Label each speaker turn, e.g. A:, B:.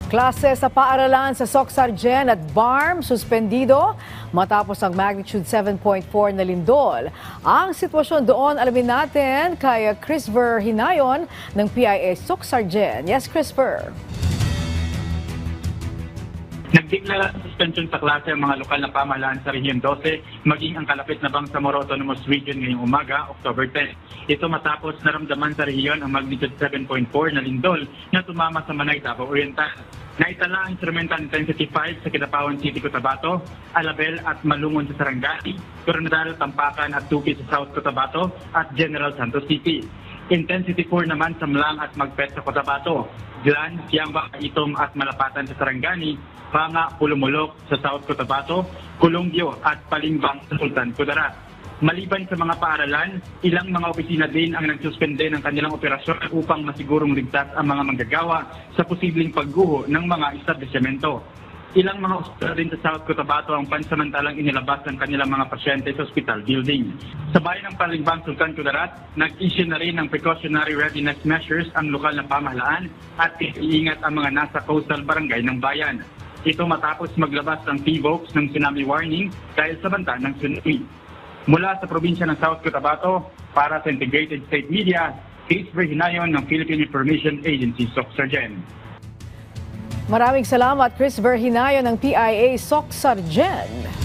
A: Klase sa paaralan sa Socsargen at BARM suspendido matapos ang magnitude 7.4 na lindol. Ang sitwasyon doon alamin natin kay Chrisver Hinayon ng PIA Socsargen. Yes, Chrisver.
B: Nagdeklara ng suspension sa klase ang mga lokal na pamahalaan sa Region 12, maging ang kalapit na Bangsamoro Autonomous Region ngayong umaga, October 10. Ito matapos naramdaman sa rehiyon ang magnitude 7.4 na lindol na tumama sa Manay, Davao Oriental. Naitala ang instrumental intensity 5 sa Kidapawan City, Cotabato, Alabel at Malungon sa Sarangani, Coronadal, Tampakan at Tupi sa South Cotabato at General Santos City. Intensity 4 naman sa Mlang at Magpet sa Cotabato, Glan, Siamba, Itom at Malapatan sa Sarangani, Panga, Pulumulok sa South Cotabato, Columbio at Palimbang sa Sultan Kudarat. Maliban sa mga paaralan, ilang mga opisina din ang nagsuspende ng kanilang operasyon upang masigurong ligtas ang mga manggagawa sa posibleng pagguho ng mga establishmento. Ilang mga ospital din sa South Cotabato ang pansamantalang inilabas ng kanilang mga pasyente sa hospital building. Sa bayan ng Palimbang, Sultan Kudarat, nag-issue na rin ng precautionary readiness measures ang lokal na pamahalaan at iingat ang mga nasa coastal barangay ng bayan. Ito matapos maglabas ng PVOCs ng tsunami warning dahil sa banta ng tsunami. Mula sa probinsya ng South Cotabato, para sa Integrated State Media, Chrisver Hinayon ng Philippine Information Agency, Socsargen.
A: Maraming salamat, Chrisver Hinayon ng PIA Socsargen.